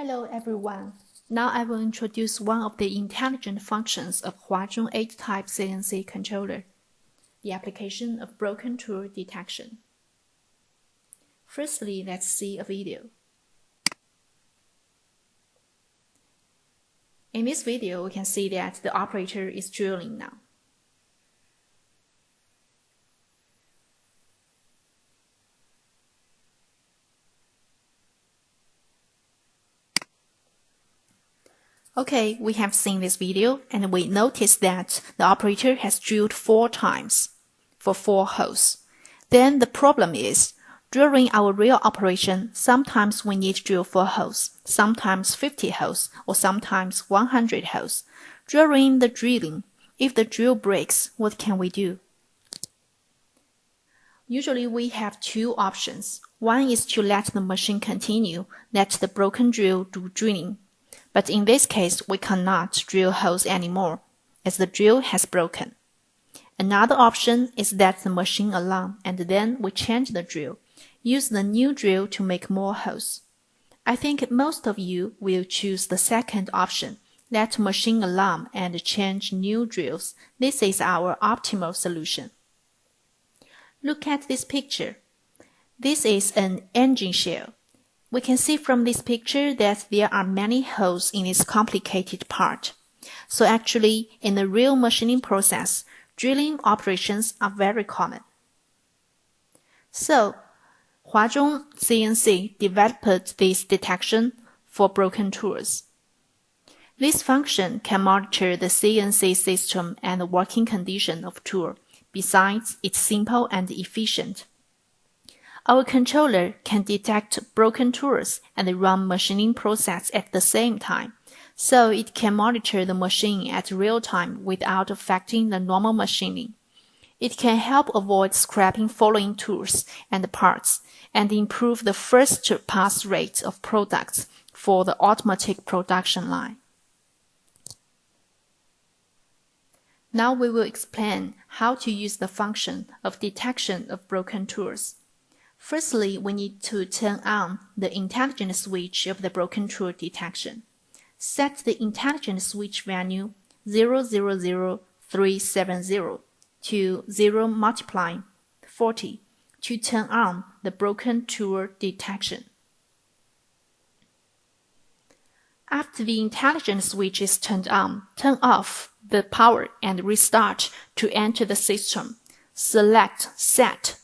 Hello everyone. Now I will introduce one of the intelligent functions of HNC-8 type CNC controller, the application of broken tool detection. Firstly, let's see a video. In this video, we can see that the operator is drilling now. Okay, we have seen this video and we noticed that the operator has drilled 4 times for 4 holes. Then the problem is, during our real operation, sometimes we need to drill 4 holes, sometimes 50 holes, or sometimes 100 holes. During the drilling, if the drill breaks, what can we do? Usually we have 2 options. One is to let the machine continue, let the broken drill do drilling. But in this case, we cannot drill holes anymore, as the drill has broken. Another option is that the machine alarm, and then we change the drill, use the new drill to make more holes. I think most of you will choose the second option, let machine alarm and change new drills. This is our optimal solution. Look at this picture. This is an engine shell. We can see from this picture that there are many holes in this complicated part. So actually, in the real machining process, drilling operations are very common. So, Huazhong CNC developed this detection for broken tools. This function can monitor the CNC system and the working condition of tool. Besides, it's simple and efficient. Our controller can detect broken tools and run machining process at the same time, so it can monitor the machine at real time without affecting the normal machining. It can help avoid scrapping following tools and parts, and improve the first pass rate of products for the automatic production line. Now we will explain how to use the function of detection of broken tools. Firstly, we need to turn on the intelligent switch of the broken tool detection. Set the intelligent switch value 000370 to 0 multiplying 40 to turn on the broken tool detection. After the intelligent switch is turned on, turn off the power and restart to enter the system. Select Set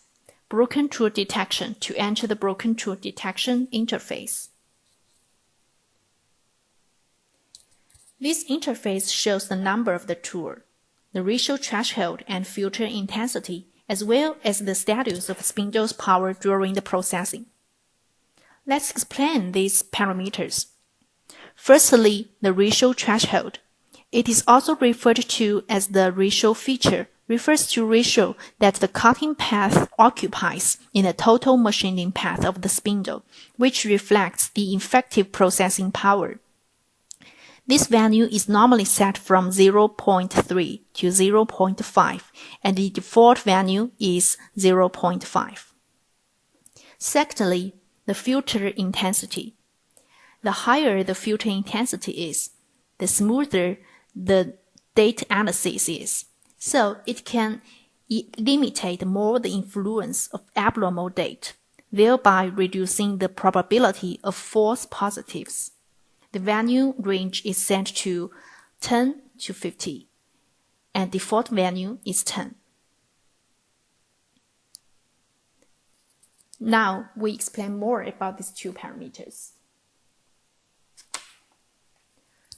Broken Tool Detection to enter the Broken Tool Detection interface. This interface shows the number of the tool, the ratio threshold and filter intensity, as well as the status of spindle's power during the processing. Let's explain these parameters. Firstly, the ratio threshold. It is also referred to as the ratio feature, refers to ratio that the cutting path occupies in the total machining path of the spindle, which reflects the effective processing power. This value is normally set from 0.3 to 0.5, and the default value is 0.5. Secondly, the filter intensity. The higher the filter intensity is, the smoother the data analysis is. So it can eliminate more the influence of abnormal data, thereby reducing the probability of false positives. The value range is set to 10 to 50, and default value is 10. Now we explain more about these 2 parameters.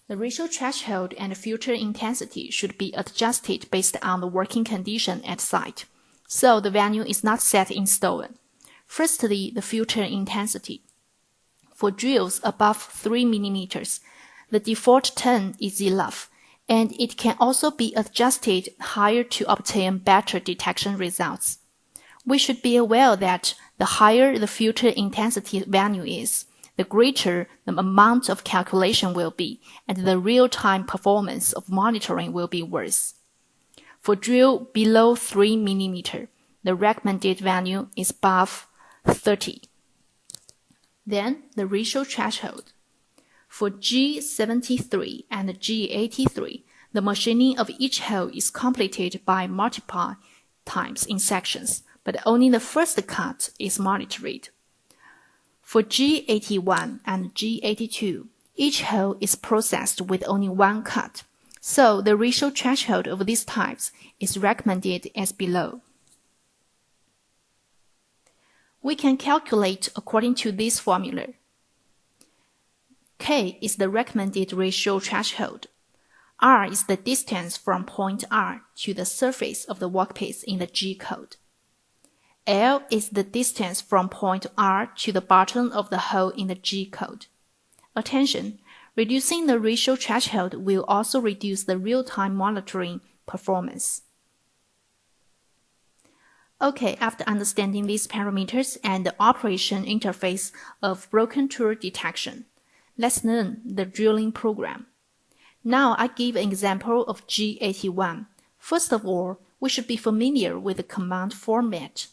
The ratio threshold and filter intensity should be adjusted based on the working condition at site, so the value is not set in stone. Firstly, the filter intensity. For drills above 3 mm, the default 10 is enough, and it can also be adjusted higher to obtain better detection results. We should be aware that the higher the filter intensity value is, the greater the amount of calculation will be, and the real-time performance of monitoring will be worse. For drill below 3 mm, the recommended value is above 30. Then the ratio threshold. For G73 and G83, the machining of each hole is completed by multiple times in sections, but only the first cut is monitored. For G81 and G82, each hole is processed with only one cut, so the ratio threshold of these types is recommended as below. We can calculate according to this formula. K is the recommended ratio threshold. R is the distance from point R to the surface of the workpiece in the G code. L is the distance from point R to the bottom of the hole in the G code. Attention! Reducing the ratio threshold will also reduce the real-time monitoring performance. Okay, after understanding these parameters and the operation interface of broken tool detection, let's learn the drilling program. Now I give an example of G81. First of all, we should be familiar with the command format.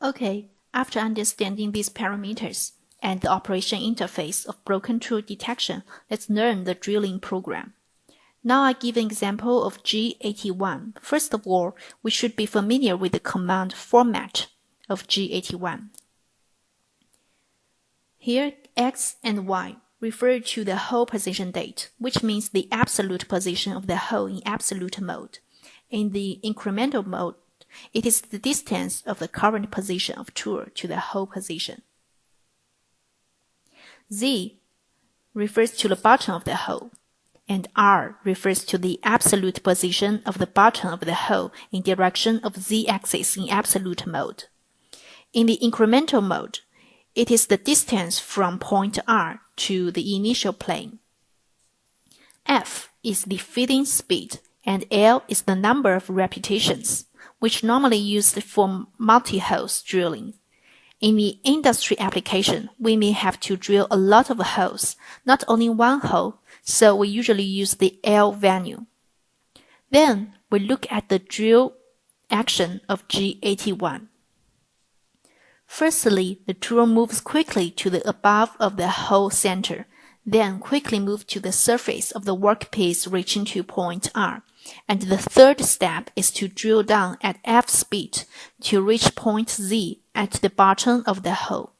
Okay, after understanding these parameters and the operation interface of broken tool detection, let's learn the drilling program. Now I give an example of G81. First of all, we should be familiar with the command format of G81. Here, X and Y refer to the hole position date, which means the absolute position of the hole in absolute mode. In the incremental mode, it is the distance of the current position of tool to the hole position. Z refers to the bottom of the hole, and R refers to the absolute position of the bottom of the hole in direction of Z-axis in absolute mode. In the incremental mode, it is the distance from point R to the initial plane. F is the feeding speed, and L is the number of repetitions, which normally used for multi-holes drilling. In the industry application, we may have to drill a lot of holes, not only one hole, so we usually use the L value. Then we look at the drill action of G81. Firstly, the tool moves quickly to the above of the hole center, then quickly moves to the surface of the workpiece reaching to point R. And the third step is to drill down at F speed to reach point Z at the bottom of the hole.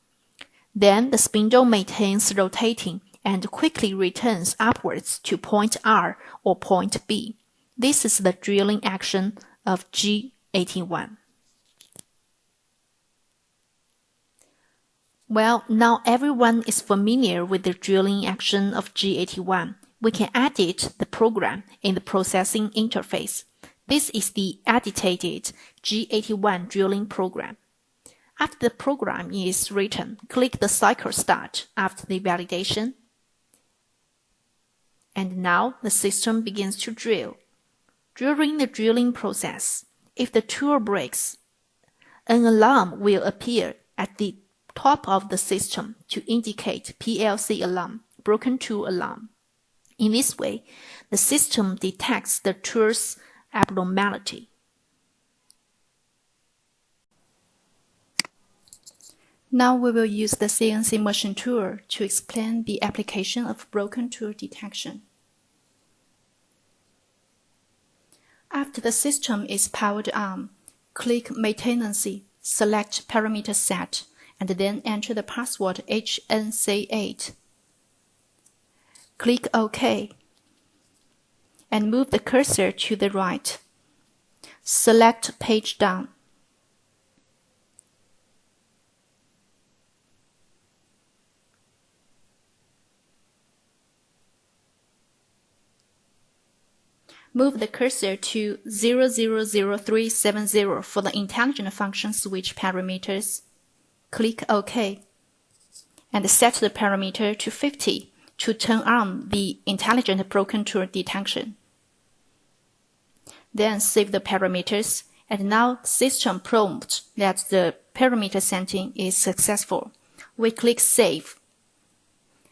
Then the spindle maintains rotating and quickly returns upwards to point R or point B. This is the drilling action of G81. Well, now everyone is familiar with the drilling action of G81. We can edit the program in the processing interface. This is the edited G81 drilling program. After the program is written, click the cycle start after the validation. And now the system begins to drill. During the drilling process, if the tool breaks, an alarm will appear at the top of the system to indicate PLC alarm, broken tool alarm. In this way, the system detects the tool's abnormality. Now we will use the CNC machine tool to explain the application of broken tool detection. After the system is powered on, click Maintenance, select Parameter Set, and then enter the password HNC-8. Click OK, and move the cursor to the right. Select Page Down. Move the cursor to 000370 for the intelligent function switch parameters. Click OK, and set the parameter to 50 to turn on the intelligent broken tool detection. Then save the parameters, and now system prompts that the parameter setting is successful. We click Save,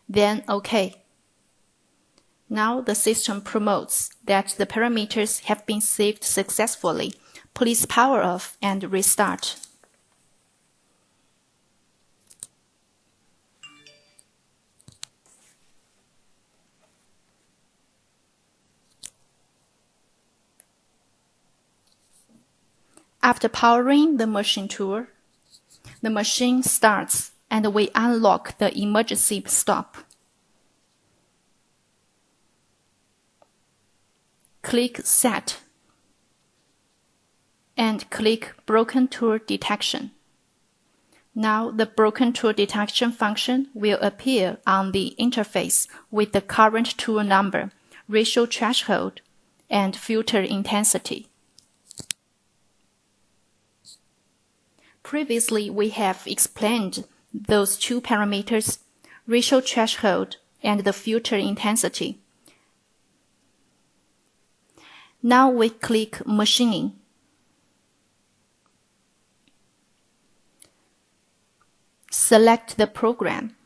then OK. Now the system promotes that the parameters have been saved successfully. Please power off and restart. After powering the machine tool, the machine starts and we unlock the emergency stop. Click Set and click Broken Tool Detection. Now the Broken Tool Detection function will appear on the interface with the current tool number, ratio threshold, and filter intensity. Previously, we have explained those two parameters, ratio threshold and the filter intensity. Now we click Machining. Select the program.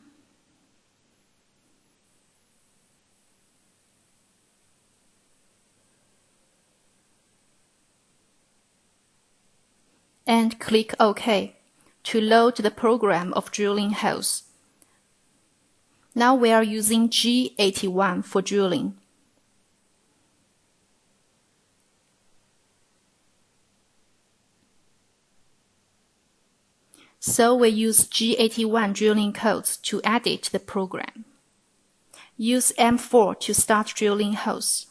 And click OK to load the program of drilling holes. Now we are using G81 for drilling. So we use G81 drilling codes to edit the program. Use M4 to start drilling holes.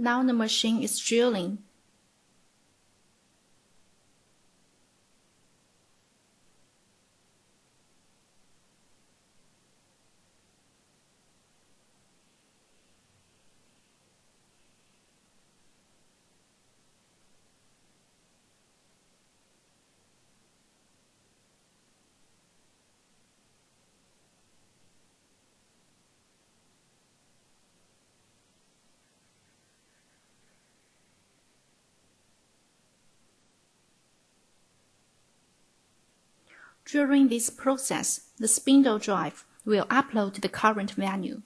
Now the machine is drilling. During this process, the spindle drive will upload the current value.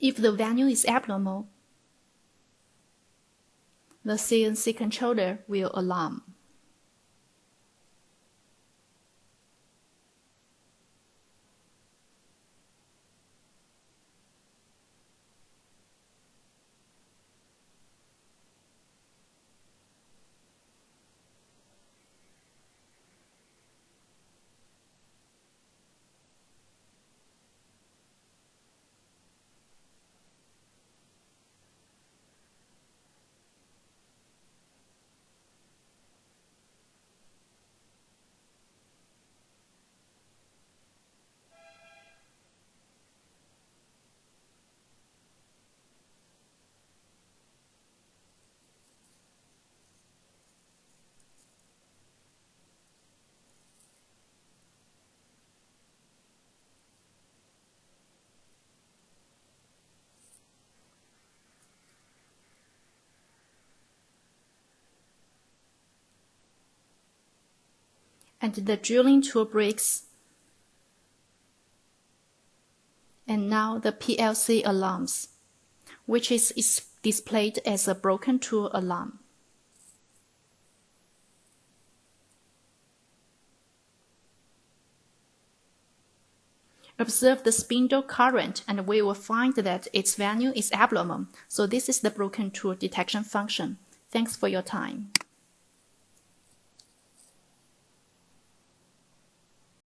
If the value is abnormal, the CNC controller will alarm. and the drilling tool breaks. And now the PLC alarms, which is displayed as a broken tool alarm. Observe the spindle current and we will find that its value is abnormal, so this is the broken tool detection function. Thanks for your time.